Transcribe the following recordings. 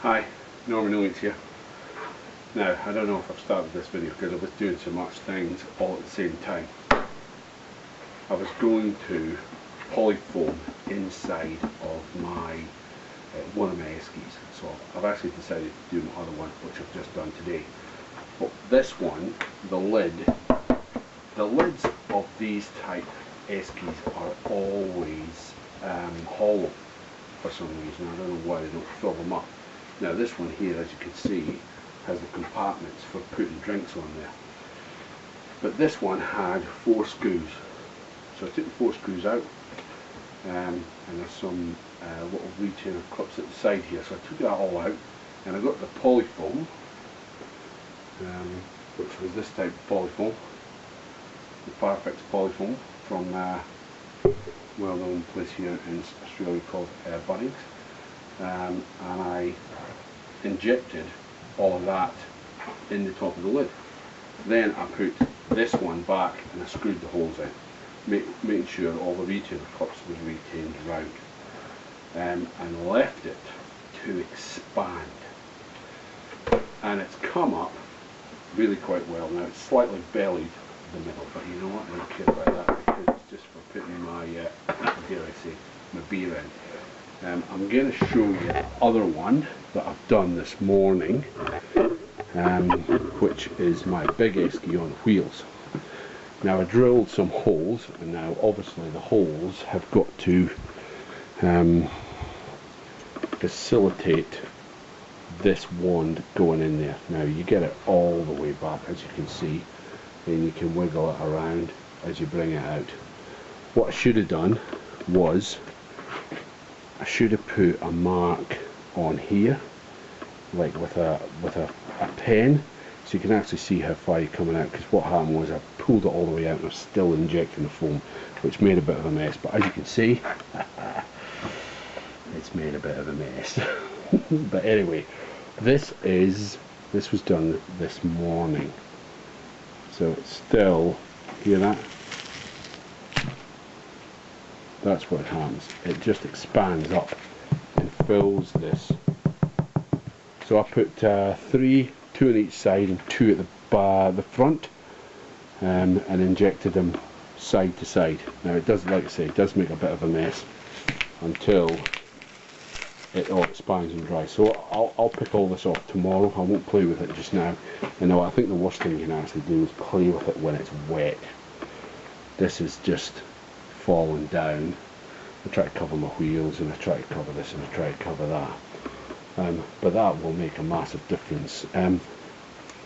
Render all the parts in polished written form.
Hi, Norman Owens here. Now, I don't know if I've started this video because I was doing so much things all at the same time. I was going to polyfoam inside of my one of my Esky's, so I've actually decided to do my other one, which I've just done today. But this one, the lids of these type Esky's are always hollow for some reason. I don't know why they don't fill them up. Now this one here, as you can see, has the compartments for putting drinks on there. But this one had 4 screws. So I took the 4 screws out, and there's some little retainer clips at the side here. So I took that all out, and I got the polyfoam, which was this type of polyfoam, the Parfix polyfoam from a well-known place here in Australia called Bunnings, and I injected all of that in the top of the lid. Then I put this one back and I screwed the holes in, making sure all the retainer clips were retained round, and left it to expand. And it's come up really quite well. Now it's slightly bellied the middle, but you know what, I don't care about that because it's just for putting my, dare I say, my beer in. I'm going to show you the other one that I've done this morning, which is my big Esky on wheels. Now I drilled some holes, and now obviously the holes have got to facilitate this wand going in there. Now you get it all the way back, as you can see, and you can wiggle it around as you bring it out. What I should have done was I should have put a mark on here, like with a pen, so you can actually see how far you're coming out, because what happened was I pulled it all the way out and I'm still injecting the foam, which made a bit of a mess. But as you can see, it's made a bit of a mess. But anyway, this was done this morning, so it's still, hear that? That's what happens. It just expands up and fills this. So I put 3, 2 on each side and 2 at the front, and injected them side to side. Now it does, like I say, it does make a bit of a mess until it all expands and dries. So I'll pick all this off tomorrow. I won't play with it just now. You know, I think the worst thing you can actually do is play with it when it's wet. This is just falling down. I try to cover my wheels, and I try to cover this, and I try to cover that, but that will make a massive difference.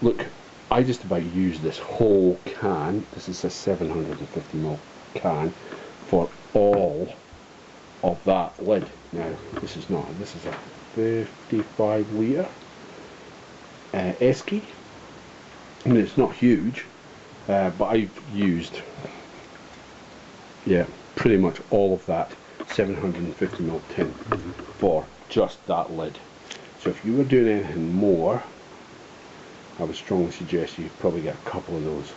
Look, I just about used this whole can. This is a 750ml can for all of that lid. Now this is a 55 litre Esky. I mean, it's not huge, but I've used, yeah, pretty much all of that 750ml tin for just that lid. So if you were doing anything more, I would strongly suggest you probably get a couple of those.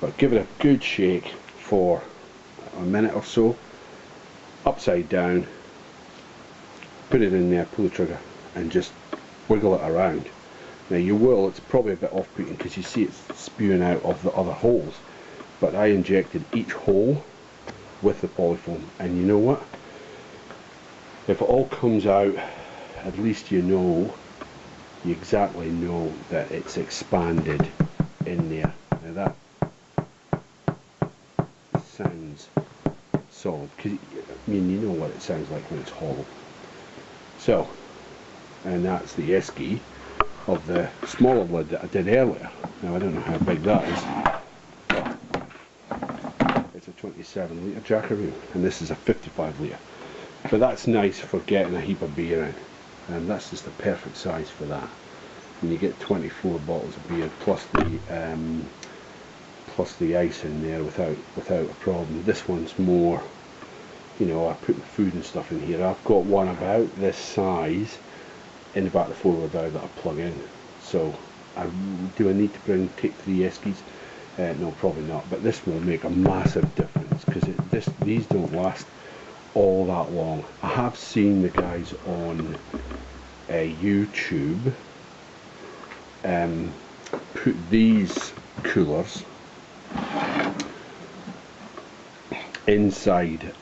But give it a good shake for a minute or so, upside down, put it in there, pull the trigger, and just wiggle it around. Now you will, it's probably a bit off-putting because you see it's spewing out of the other holes, but I injected each hole with the polyfoam, and you know what, if it all comes out, at least you exactly know that it's expanded in there. Now that sounds solid, because I mean, you know what it sounds like when it's hollow. So, and that's the Esky of the smaller lid that I did earlier. Now I don't know how big that is. It's a 27 litre Jackaroo, and this is a 55 litre. But that's nice for getting a heap of beer in, and that's just the perfect size for that. And you get 24 bottles of beer plus the ice in there without a problem. This one's more, you know, I put my food and stuff in here. I've got one about this size in the back of the 4-wheel drive that I plug in. So do I need to take 3 Esky's? No, probably not, but this will make a massive difference, because these don't last all that long. I have seen the guys on YouTube put these coolers inside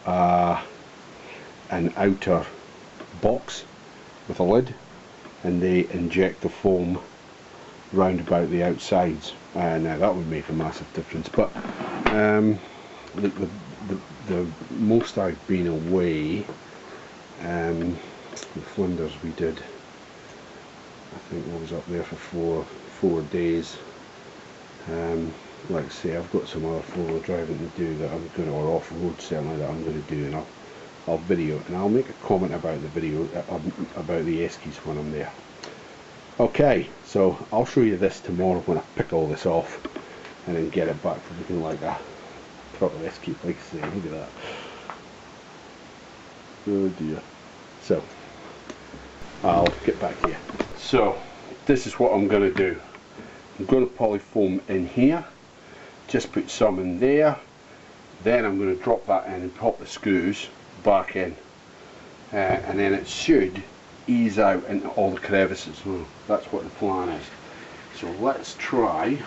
an outer box with a lid, and they inject the foam round about the outsides. Now that would make a massive difference, but the most I've been away, the Flinders we did, I think I was up there for four days. Like I say, I've got some other four-wheel driving to do that I'm going to, or off-road certainly, that I'm going to do, and I'll video, and I'll make a comment about the video, about the Eskys when I'm there. Okay, so I'll show you this tomorrow when I pick all this off and then get it back to looking like a proper Esky, like I say. Look at that. Oh dear. So I'll get back to you. So this is what I'm going to do. I'm going to polyfoam in here, just put some in there, then I'm going to drop that in and pop the screws back in, and then it should ease out into all the crevices. That's what the plan is. So let's try.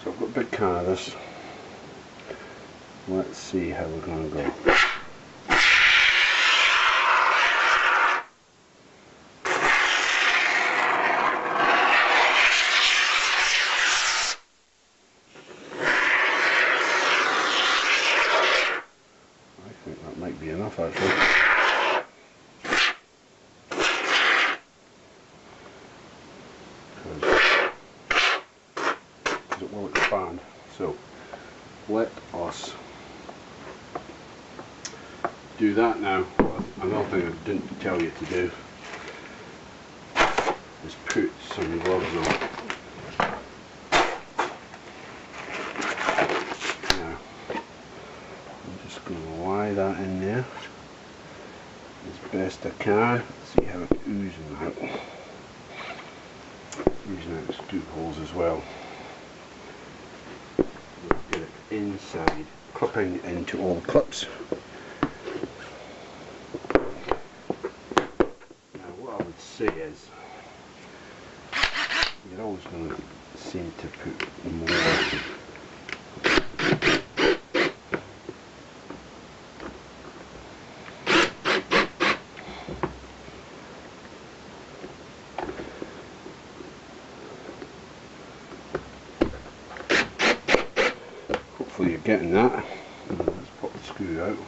So I've got a big can of this. Let's see how we're going to go. I think that might be enough actually. Because it will expand. So let us do that now. Another thing I didn't tell you to do is put some gloves on. Now I'm just going to lie that in there as best I can. See how it's oozing out. Oozing out the scoop holes as well. Get it inside, clipping into all the clips. Now what I would say is, you're always going to seem to put more. Hopefully you're getting that. Let's pop the screw out.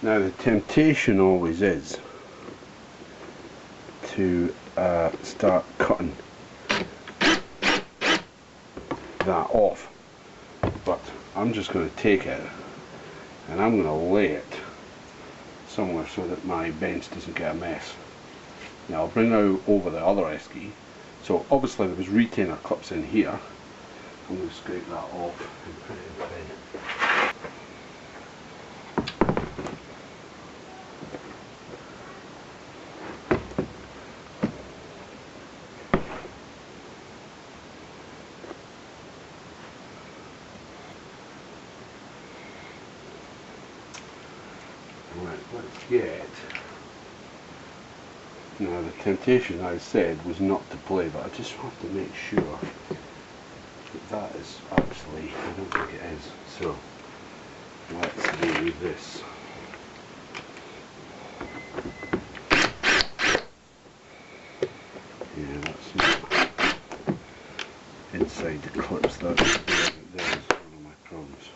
Now the temptation always is to start cutting that off, but I'm just going to take it and I'm going to lay it somewhere so that my bench doesn't get a mess. Now I'll bring out over the other Esky. So obviously there was retainer clips in here. I'm going to scrape that off and put it in the bin. Right, let's get. Now the temptation, I said, was not to play, but I just have to make sure that that is actually, I don't think it is. So let's do this. Yeah, that's not inside the clips. That is one of my problems.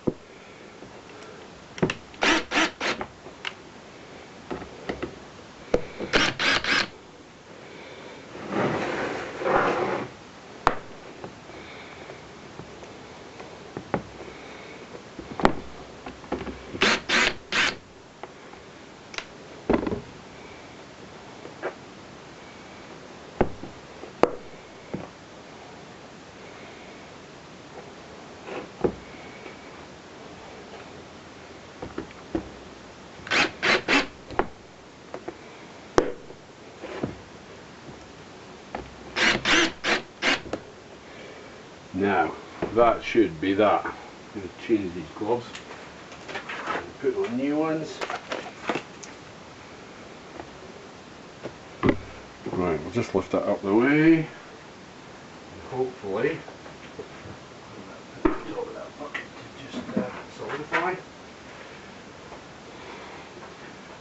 Now, that should be that. I'm going to change these gloves. put on new ones. Right, we'll just lift that up the way, and hopefully put the top of that bucket to just solidify.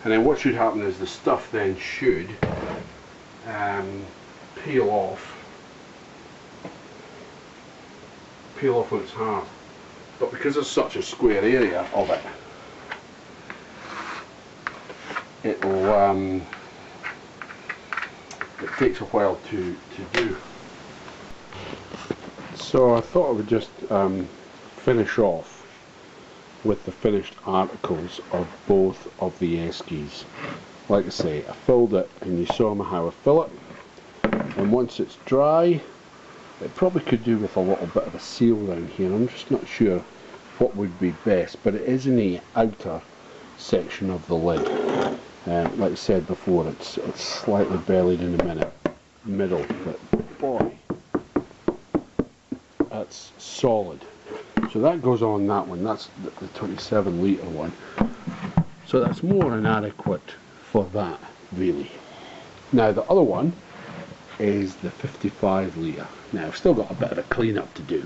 And then what should happen is the stuff then should peel off when it's hard. But because there's such a square area of it, it takes a while to do. So I thought I would just finish off with the finished articles of both of the Esky's. Like I say, I filled it, and you saw me how I fill it, and once it's dry, it probably could do with a little bit of a seal down here. I'm just not sure what would be best, but it is in the outer section of the lid. Like I said before, it's slightly bellied in the middle, but boy, that's solid. So that goes on that one. That's the 27 litre one. So that's more than adequate for that, really. Now the other one is the 55 litre. Now I've still got a bit of a clean up to do,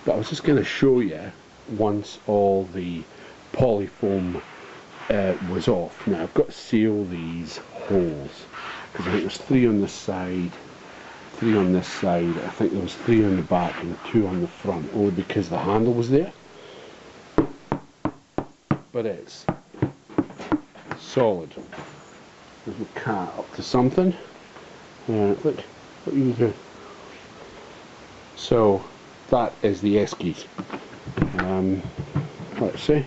but I was just going to show you once all the polyfoam was off. Now I've got to seal these holes, because I think there's 3 on this side, 3 on this side, I think there was 3 on the back and 2 on the front, only because the handle was there. But it's solid. There's my cat up to something. Look what you do. So that is the Esky's. Let's see.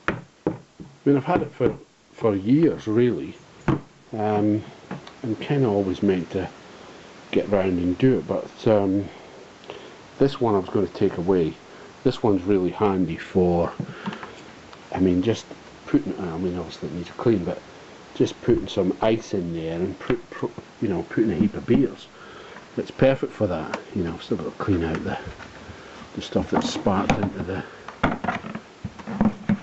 I mean, I've had it for years, really. I'm kind of always meant to get round and do it, but this one I was going to take away. This one's really handy for, I mean, just putting, I mean, obviously it needs a clean, but just putting some ice in there and you know, putting a heap of beers. It's perfect for that. You know, I've still got to clean out the stuff that's sparked into the.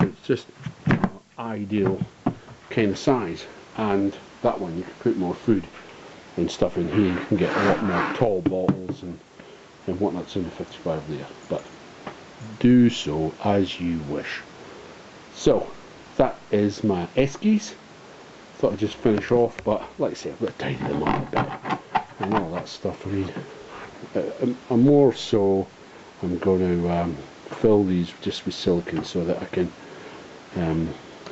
It's just, you know, ideal kind of size. And that one you can put more food and stuff in here. You can get a lot more tall bottles and whatnot's in the 55 litre. But do so as you wish. So that is my Esky's. Thought I'd just finish off, but like I say, I've got to tidy them up a bit and all that stuff. I mean, I'm more so, I'm going to fill these just with silicone so that I can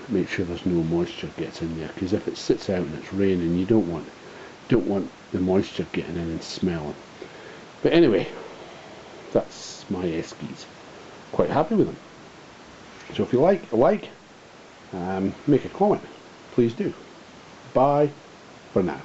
make sure there's no moisture gets in there, because if it sits out and it's raining, you don't want the moisture getting in and smelling. But anyway, that's my Esky's. Quite happy with them. So if you like, make a comment, please do. Bye for now.